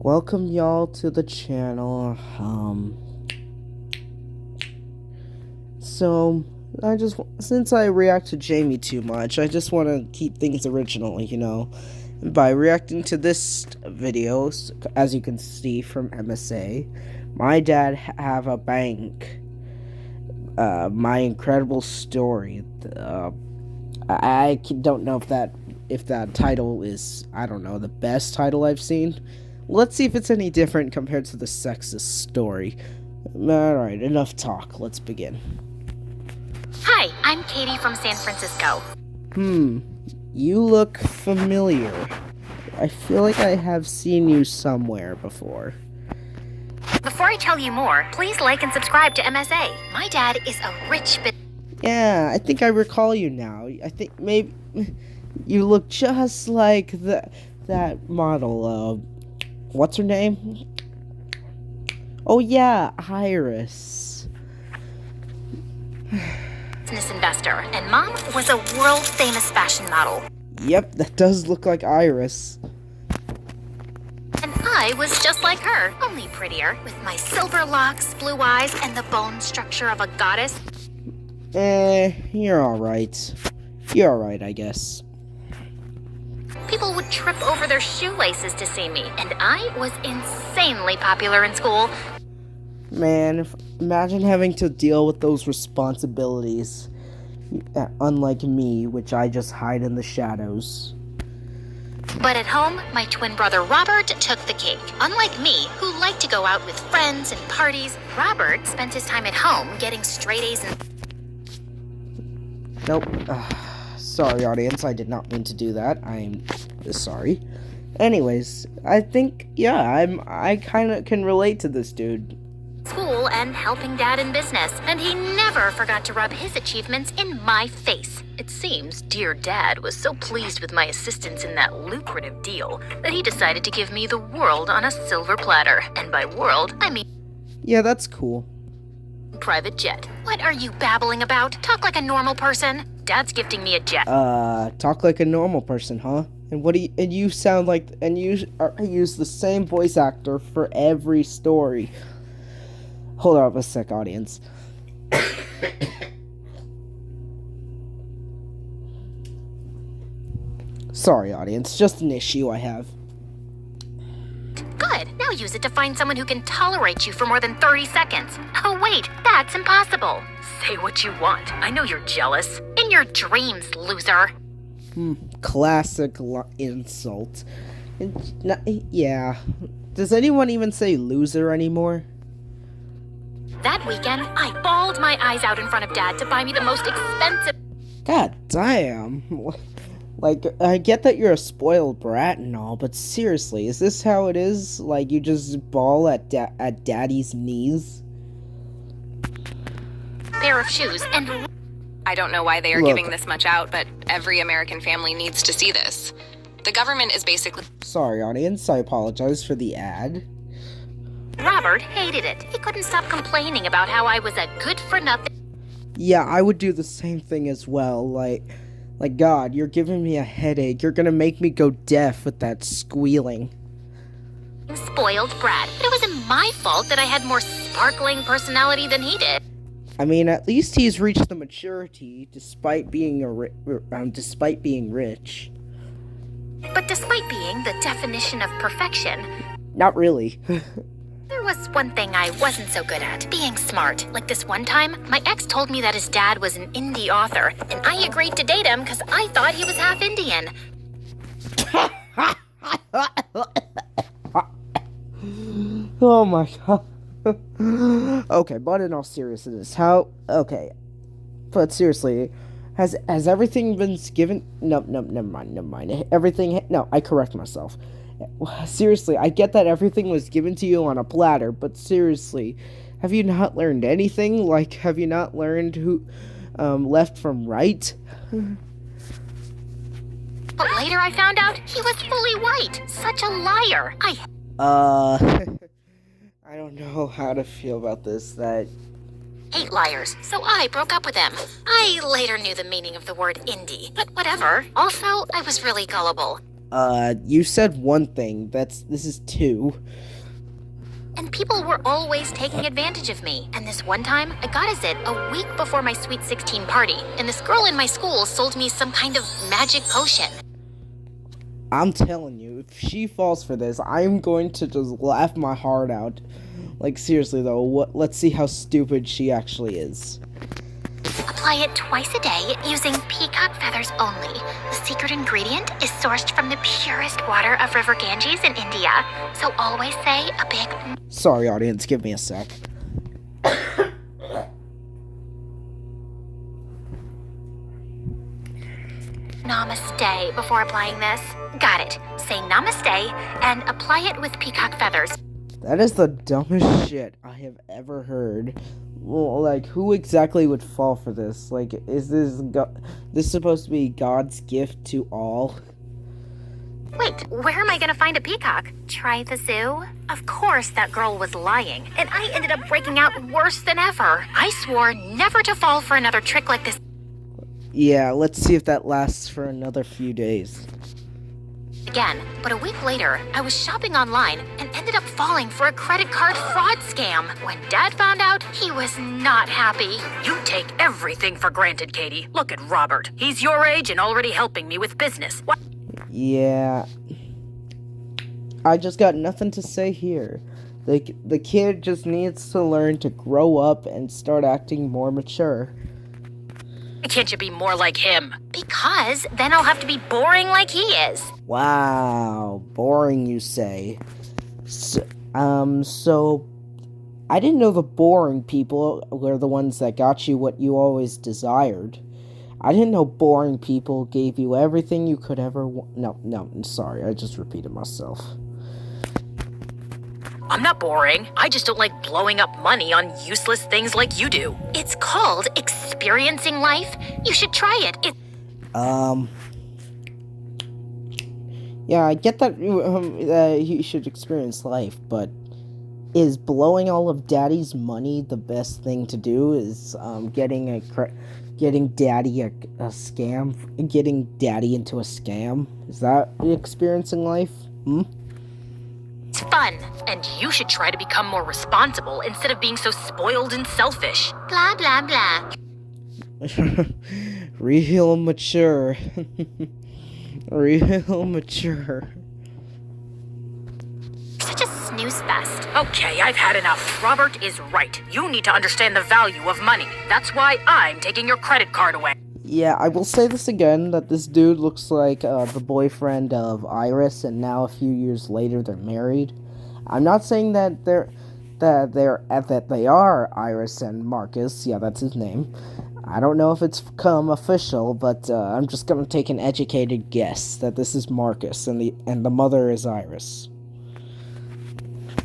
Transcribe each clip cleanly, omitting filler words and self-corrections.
Welcome y'all to the channel. Since I react to Jamie too much, I just want to keep things original, By reacting to this video, as you can see from MSA, my dad have a bank. My incredible story. I don't know if that title is, I don't know, the best title I've seen. Let's see if it's any different compared to the sexist story. Alright, enough talk. Let's begin. Hi, I'm Katie from San Francisco. You look familiar. I feel like I have seen you somewhere before. Before I tell you more, please like and subscribe to MSA. My dad is a rich Yeah, I think I recall you now. I think maybe you look just like that model. What's her name? Oh yeah, Iris. business investor, and Mom was a world-famous fashion model. Yep, that does look like Iris. And I was just like her, only prettier, with my silver locks, blue eyes, and the bone structure of a goddess. You're alright. You're alright, I guess. People would trip over their shoelaces to see me, and I was insanely popular in school. Man, imagine having to deal with those responsibilities. Unlike me, which I just hide in the shadows. But at home, my twin brother Robert took the cake. Unlike me, who liked to go out with friends and parties, Robert spent his time at home getting straight A's and... Nope. Sorry, audience, I did not mean to do that. I'm sorry. Anyways, I think, I kind of can relate to this dude. School and helping Dad in business, and he never forgot to rub his achievements in my face. It seems dear Dad was so pleased with my assistance in that lucrative deal that he decided to give me the world on a silver platter. And by world, I mean... Yeah, that's cool. Private jet. What are you babbling about? Talk like a normal person. Dad's gifting me a jet. Talk like a normal person, huh? And you sound like, I use the same voice actor for every story. Hold up a sec, audience. Sorry, audience, just an issue I have. Good. Now use it to find someone who can tolerate you for more than 30 seconds. Oh, wait, that's impossible. Say what you want. I know you're jealous. In your dreams, loser. Classic insult. Yeah. Does anyone even say loser anymore? That weekend, I bawled my eyes out in front of Dad to buy me the most expensive... God damn. Like, I get that you're a spoiled brat and all, but seriously, is this how it is? Like, you just bawl at Daddy's knees? Pair of shoes and... I don't know why they are giving this much out, but every American family needs to see this. The government is basically... Sorry, audience, I apologize for the ad. Robert hated it. He couldn't stop complaining about how I was a good-for-nothing... Yeah, I would do the same thing as well, like, God, you're giving me a headache. You're gonna make me go deaf with that squealing. Spoiled brat. But it wasn't my fault that I had more sparkling personality than he did. I mean, at least he's reached the maturity, despite being rich. But despite being the definition of perfection... Not really. There was one thing I wasn't so good at, being smart. Like this one time, my ex told me that his dad was an indie author, and I agreed to date him because I thought he was half Indian. Oh my god. Okay, but in all seriousness, but seriously, has everything been given? No, never mind. I correct myself. Seriously, I get that everything was given to you on a platter, but seriously, have you not learned anything? Like, have you not learned who, left from right? But later I found out he was fully white. Such a liar. I don't know how to feel about this, hate liars, so I broke up with him. I later knew the meaning of the word indie, but whatever. Also, I was really gullible. You said one thing. This is two. And people were always taking advantage of me. And this one time, I got a zit a week before my Sweet 16 party. And this girl in my school sold me some kind of magic potion. I'm telling you, if she falls for this, I'm going to just laugh my heart out. Like, seriously though, let's see how stupid she actually is. Apply it twice a day using peacock feathers only. The secret ingredient is sourced from the purest water of River Ganges in India. So always say a big... Sorry, audience, give me a sec. Namaste before applying this. Got it. Say namaste and apply it with peacock feathers. That is the dumbest shit I have ever heard. Well, like, who exactly would fall for this? Like, is this supposed to be God's gift to all? Wait, where am I gonna find a peacock? Try the zoo? Of course that girl was lying, and I ended up breaking out worse than ever. I swore never to fall for another trick like this. Yeah, let's see if that lasts for another few days. Again, but a week later, I was shopping online and ended up falling for a credit card fraud scam. When Dad found out, he was not happy. You take everything for granted, Katie. Look at Robert. He's your age and already helping me with business. What? Yeah. I just got nothing to say here. The kid just needs to learn to grow up and start acting more mature. Can't you be more like him? Because then I'll have to be boring like he is. Wow, boring you say. So I didn't know the boring people were the ones that got you what you always desired. I didn't know boring people gave you everything you could ever want. No, sorry, I just repeated myself. I'm not boring. I just don't like blowing up money on useless things like you do. It's called experiencing life. You should try it. Yeah, I get that you should experience life, but is blowing all of Daddy's money the best thing to do? Is getting Daddy a scam? Getting Daddy into a scam? Is that experiencing life? It's fun, and you should try to become more responsible instead of being so spoiled and selfish. Blah, blah, blah. Real mature. Real mature. Such a snooze fest. Okay, I've had enough. Robert is right. You need to understand the value of money. That's why I'm taking your credit card away. Yeah, I will say this again, that this dude looks like the boyfriend of Iris, and now a few years later they're married. I'm not saying that they are Iris and Marcus. Yeah, that's his name. I don't know if it's become official, but I'm just gonna take an educated guess that this is Marcus and the mother is Iris.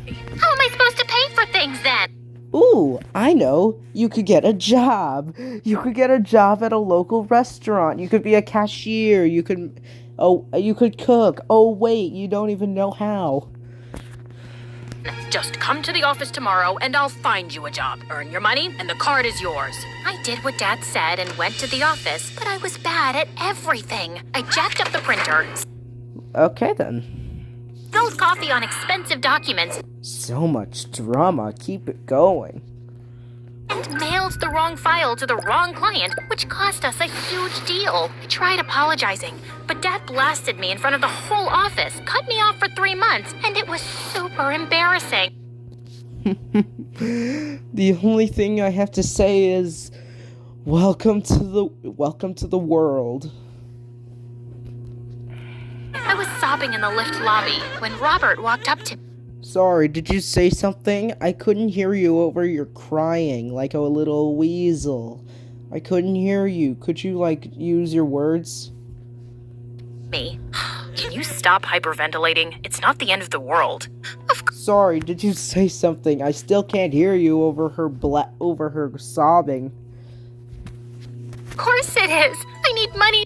How am I supposed to pay for things then? Ooh, I know. You could get a job. You could get a job at a local restaurant. You could be a cashier. You could cook. Oh, wait, you don't even know how. Just come to the office tomorrow and I'll find you a job. Earn your money and the card is yours. I did what Dad said and went to the office, but I was bad at everything. I jacked up the printer, Okay, then. spilled coffee on expensive documents, So much drama. Keep it going. and mailed the wrong file to the wrong client, which cost us a huge deal. I tried apologizing, but Dad blasted me in front of the whole office, cut me off for 3 months, and it was super embarrassing. The only thing I have to say is, welcome to the world. I was sobbing in the lift lobby when Robert walked up to me. Sorry, did you say something? I couldn't hear you over your crying like a little weasel. I couldn't hear you. Could you, use your words? Can you stop hyperventilating? It's not the end of the world. Sorry, did you say something? I still can't hear you over her sobbing. Of course it is. I need money.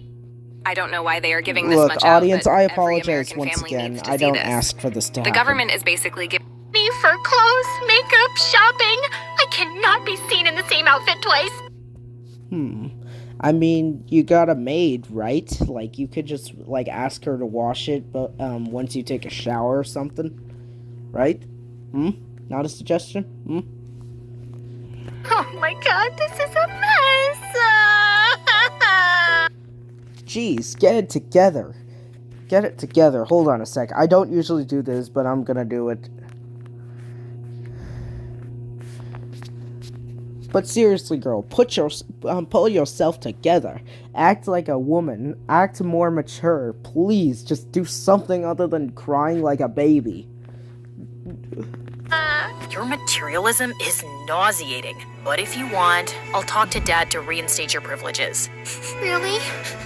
I don't know why they are giving this Look, much audience, out, but I every apologize American once family again. needs to I see don't this. ask for this to The happen. government is basically giving Me for clothes, makeup, shopping. I cannot be seen in the same outfit twice. I mean, you got a maid, right? Like, you could just, like, ask her to wash it, but, once you take a shower or something, right? Hmm? Not a suggestion? Hmm? Oh my god, this is a mess! Jeez, get it together. Get it together. Hold on a sec. I don't usually do this, but I'm gonna do it. But seriously, girl, pull yourself together. Act like a woman. Act more mature. Please, just do something other than crying like a baby. Your materialism is nauseating. But if you want, I'll talk to Dad to reinstate your privileges. Really?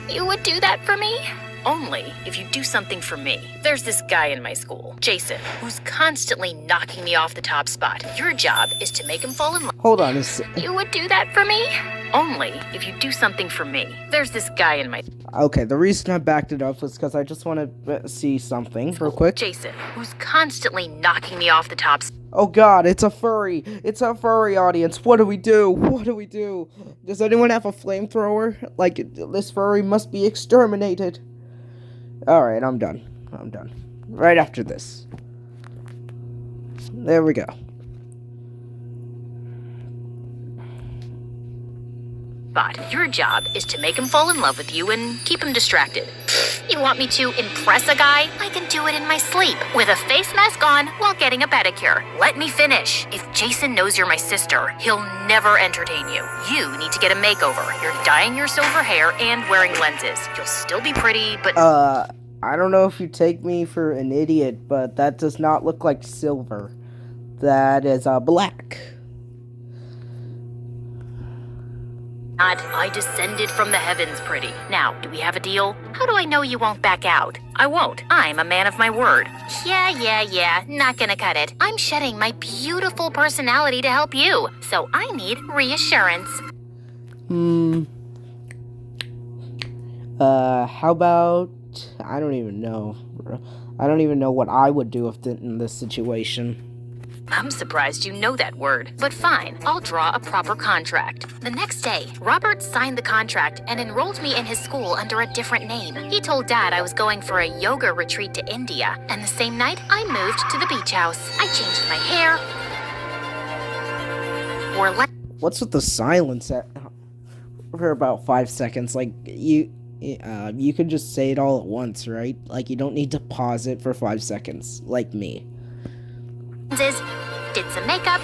You would do that for me? Only if you do something for me. There's this guy in my school, Jason, who's constantly knocking me off the top spot. Your job is to make him fall in love. Hold on a sec. You would do that for me? Only if you do something for me. There's this guy in my Okay, the reason I backed it up was because I just want to see something real quick. Jason, who's constantly knocking me off the top spot. Oh god, it's a furry. It's a furry audience. What do we do? What do we do? Does anyone have a flamethrower? Like, this furry must be exterminated. Alright, I'm done. I'm done. Right after this. There we go. Your job is to make him fall in love with you and keep him distracted. You want me to impress a guy? I can do it in my sleep, with a face mask on while getting a pedicure. Let me finish. If Jason knows you're my sister, he'll never entertain you. You need to get a makeover. You're dyeing your silver hair and wearing lenses. You'll still be pretty, but... I don't know if you take me for an idiot, but that does not look like silver. That is, black. I descended from the heavens, pretty. Now, do we have a deal? How do I know you won't back out? I won't. I'm a man of my word. Yeah. Not gonna cut it. I'm shedding my beautiful personality to help you, so I need reassurance. How about... I don't even know. I don't even know what I would do in this situation. I'm surprised you know that word. But fine, I'll draw a proper contract. The next day, Robert signed the contract and enrolled me in his school under a different name. He told Dad I was going for a yoga retreat to India, and the same night, I moved to the beach house. I changed my hair. What's with the silence for about 5 seconds? Like, you can just say it all at once, right? Like, you don't need to pause it for 5 seconds, like me. Did some makeup,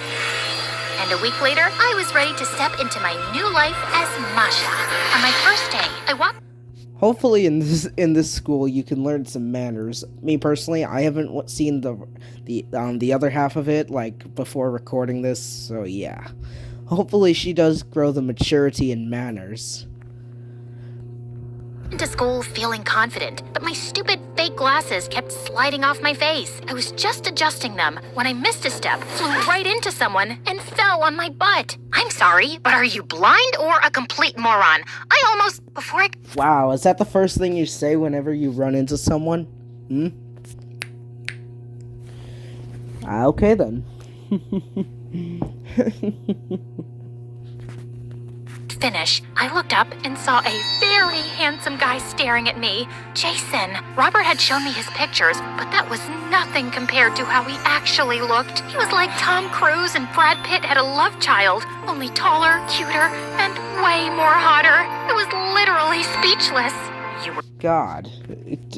and a week later, I was ready to step into my new life as Masha. On my first day, I walked. Hopefully, in this school, you can learn some manners. Me personally, I haven't seen the other half of it, like, before recording this, so yeah. Hopefully, she does grow the maturity in manners. Into school feeling confident, but my stupid fake glasses kept sliding off my face. I was just adjusting them when I missed a step, flew right into someone, and fell on my butt. I'm sorry, but are you blind or a complete moron? Wow, is that the first thing you say whenever you run into someone? Okay then. Finish, I looked up and saw a very handsome guy staring at me. Jason. Robert had shown me his pictures, but that was nothing compared to how he actually looked. He was like Tom Cruise and Brad Pitt had a love child, only taller, cuter, and way more hotter. I was literally speechless. God,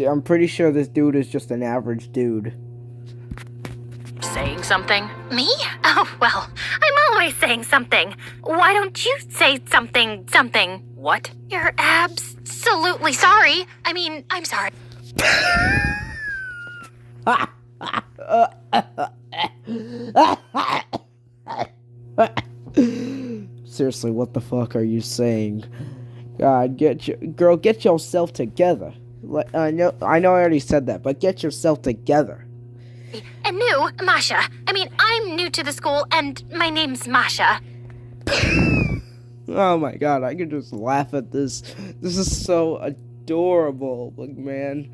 I'm pretty sure this dude is just an average dude. Saying something? Me? Oh, well, I'm always saying something. Why don't you say something? What? You're absolutely sorry. I mean, I'm sorry. Seriously, what the fuck are you saying? God, get yourself together. I know I already said that, but get yourself together. And new, Masha. I mean, I'm new to the school, and my name's Masha. Oh my god, I could just laugh at this. This is so adorable, like, man.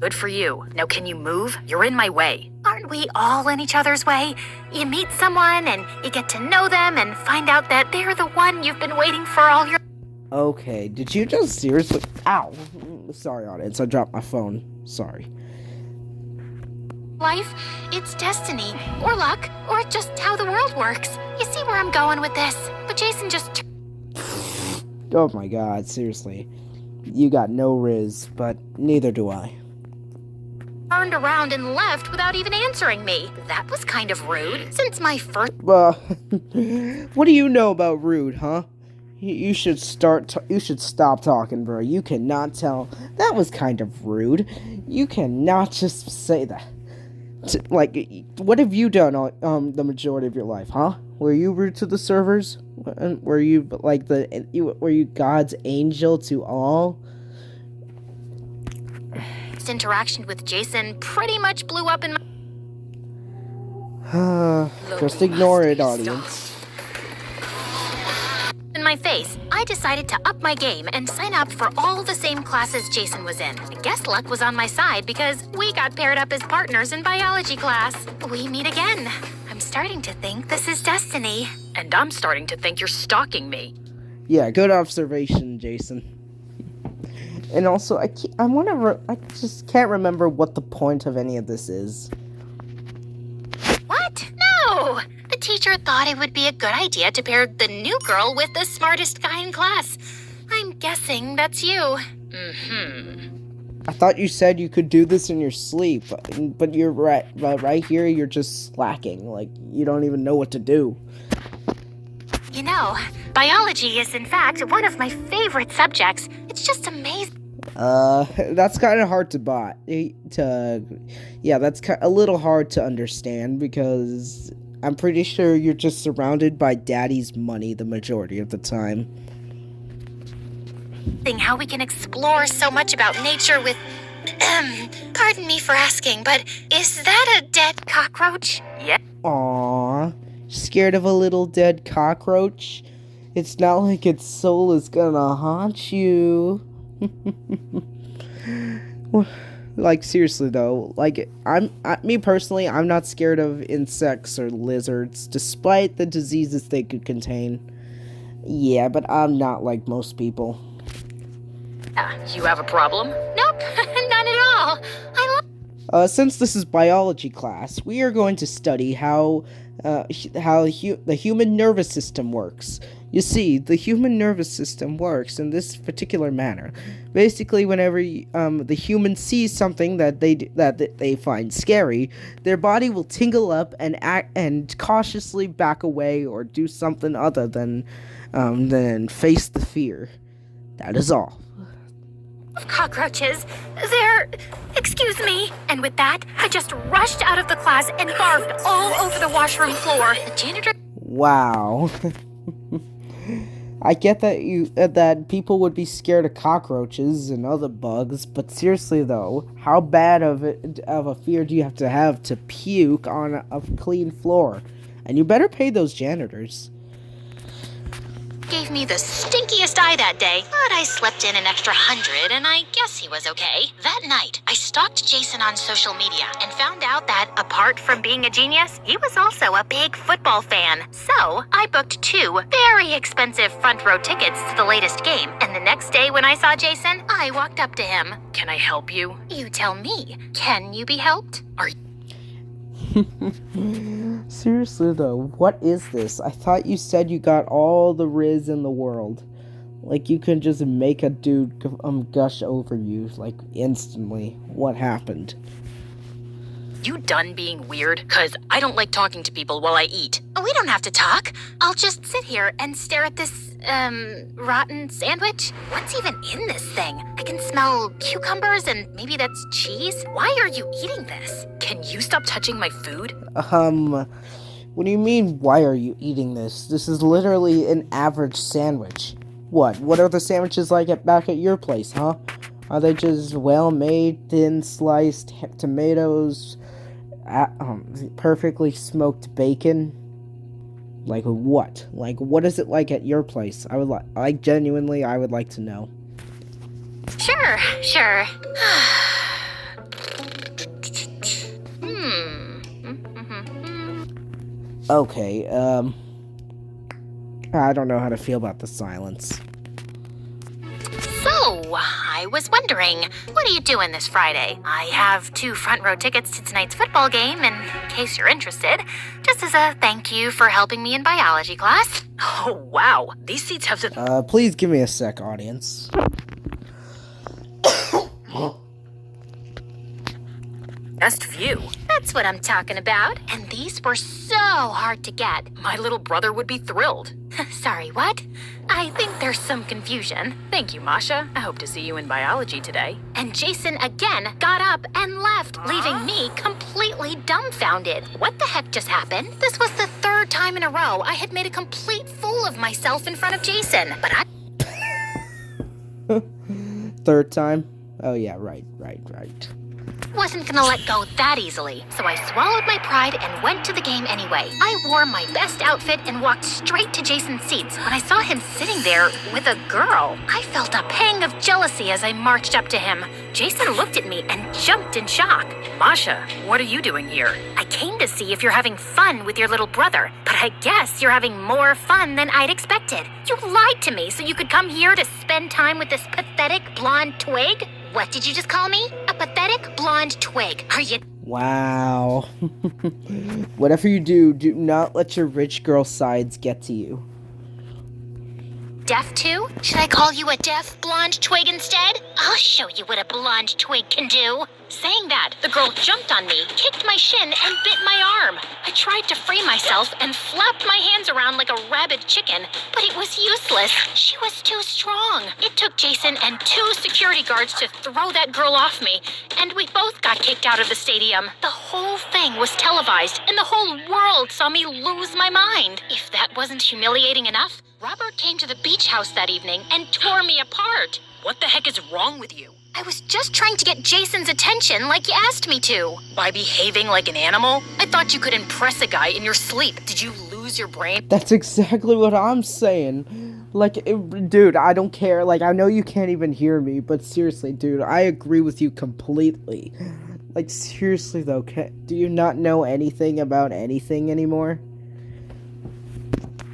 Good for you. Now can you move? You're in my way. Aren't we all in each other's way? You meet someone and you get to know them and find out that they're the one you've been waiting for all your... Okay, did you just seriously... Ow. Sorry, audience, I dropped my phone. Sorry. life. It's destiny, or luck, or just how the world works. You see where I'm going with this? But Jason just... Oh my god, seriously. You got no riz, but neither do I. turned around and left without even answering me. That was kind of rude, since my first... What do you know about rude, huh? You should stop talking, bro. You cannot tell. That was kind of rude. You cannot just say that. Like, what have you done on the majority of your life, huh? Were you rude to the servers? Were you like were you God's angel to all? interaction with Jason pretty much blew up in my... Just ignore it, audience. In my face, I decided to up my game and sign up for all the same classes Jason was in. I guess luck was on my side because we got paired up as partners in biology class. We meet again. I'm starting to think this is destiny. And I'm starting to think you're stalking me. Yeah, good observation, Jason. And also, I just can't remember what the point of any of this is. What? No! The teacher thought it would be a good idea to pair the new girl with the smartest guy in class. I'm guessing that's you. I thought you said you could do this in your sleep, but you're right here, you're just slacking. Like, you don't even know what to do. You know, biology is in fact one of my favorite subjects. It's just amazing. That's kind of hard to that's a little hard to understand because I'm pretty sure you're just surrounded by daddy's money the majority of the time. How we can explore so much about nature with... pardon me for asking, but is that a dead cockroach? Yeah. Aww, scared of a little dead cockroach? It's not like its soul is gonna haunt you. Like, seriously though, like, me personally, I'm not scared of insects or lizards, despite the diseases they could contain. Yeah, but I'm not like most people. You have a problem? Nope, none at all. Since this is biology class, we are going to study how the human nervous system works. You see, the human nervous system works in this particular manner. Basically, whenever the human sees something that they find scary, their body will tingle up and cautiously back away or do something other than face the fear. That is all. Cockroaches. They're... Excuse me. And with that, I just rushed out of the class and barfed all over the washroom floor. The janitor... Wow. I get that people would be scared of cockroaches and other bugs, but seriously though, how bad of a fear do you have to puke on a clean floor? And you better pay those janitors. Gave me the stinkiest eye that day, but I slept in an extra 100 and I guess he was okay. That night, I stalked Jason on social media and found out that apart from being a genius, he was also a big football fan. So I booked 2 very expensive front row tickets to the latest game, and the next day when I saw Jason, I walked up to him. Can I help you? You tell me. Can you be helped? Seriously though, what is this? I thought you said you got all the riz in the world. Like you can just make a dude gush over you like instantly. What happened? You done being weird? 'Cause I don't like talking to people while I eat. Oh, we don't have to talk. I'll just sit here and stare at this, rotten sandwich. What's even in this thing? I can smell cucumbers and maybe that's cheese. Why are you eating this? Can you stop touching my food? What do you mean, why are you eating this? This is literally an average sandwich. What are the sandwiches like back at your place, huh? Are they just well-made, thin-sliced tomatoes, perfectly smoked bacon? Like what? Like what is it like at your place? I would like genuinely, I would like to know. Sure. Okay, I don't know how to feel about the silence. So, I was wondering, what are you doing this Friday? I have 2 front row tickets to tonight's football game, in case you're interested, just as a thank you for helping me in biology class. Oh, wow. These seats have to... Please give me a sec, audience. best view. That's what I'm talking about. And these were so hard to get. My little brother would be thrilled. Sorry, what? I think there's some confusion. Thank you, Masha. I hope to see you in biology today. And Jason again got up and left, leaving me completely dumbfounded. What the heck just happened? This was the 3rd time in a row I had made a complete fool of myself in front of Jason. But I 3rd time? Oh yeah, right. wasn't gonna let go that easily, so I swallowed my pride and went to the game anyway. I wore my best outfit and walked straight to Jason's seats. When I saw him sitting there with a girl, I felt a pang of jealousy as I marched up to him. Jason looked at me and jumped in shock. Masha, what are you doing here? I came to see if you're having fun with your little brother, but I guess you're having more fun than I'd expected. You lied to me so you could come here to spend time with this pathetic blonde twig? What did you just call me? A pathetic blonde twig. Are you... Wow. Whatever you do, do not let your rich girl sides get to you. deaf too? Should I call you a deaf blonde twig instead? I'll show you what a blonde twig can do. Saying that, the girl jumped on me, kicked my shin, and bit my arm. I tried to free myself and flapped my hands around like a rabid chicken, but it was useless. She was too strong. It took Jason and 2 security guards to throw that girl off me, and we both got kicked out of the stadium. The whole thing was televised, and the whole world saw me lose my mind. If that wasn't humiliating enough, Robert came to the beach house that evening and tore me apart. What the heck is wrong with you? I was just trying to get Jason's attention like you asked me to. By behaving like an animal? I thought you could impress a guy in your sleep. Did you lose your brain? That's exactly what I'm saying. Like, dude, I don't care. Like, I know you can't even hear me, but seriously, dude, I agree with you completely. Like, seriously, though, do you not know anything about anything anymore?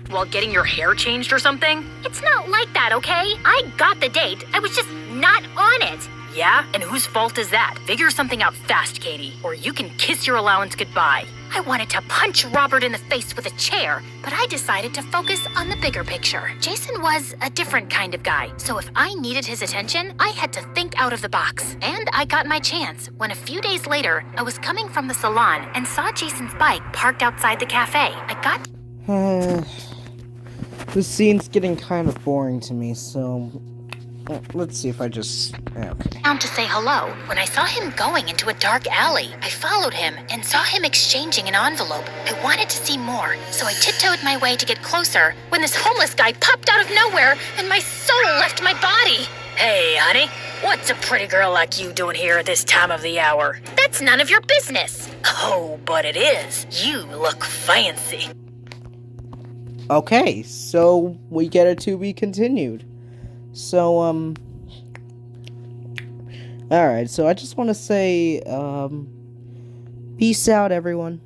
While getting your hair changed or something? It's not like that, okay? I got the date. I was just not on it. Yeah? And whose fault is that? Figure something out fast, Katie, or you can kiss your allowance goodbye. I wanted to punch Robert in the face with a chair, but I decided to focus on the bigger picture. Jason was a different kind of guy, so if I needed his attention, I had to think out of the box. And I got my chance when a few days later, I was coming from the salon and saw Jason's bike parked outside the cafe. I got... This scene's getting kind of boring to me, so let's see if I just... Okay. Down to say hello. When I saw him going into a dark alley, I followed him and saw him exchanging an envelope. I wanted to see more, so I tiptoed my way to get closer when this homeless guy popped out of nowhere and my soul left my body. Hey, honey, what's a pretty girl like you doing here at this time of the hour? That's none of your business. Oh, but it is. You look fancy. Okay, so we get a to be continued. So, alright, so I just want to say, peace out, everyone.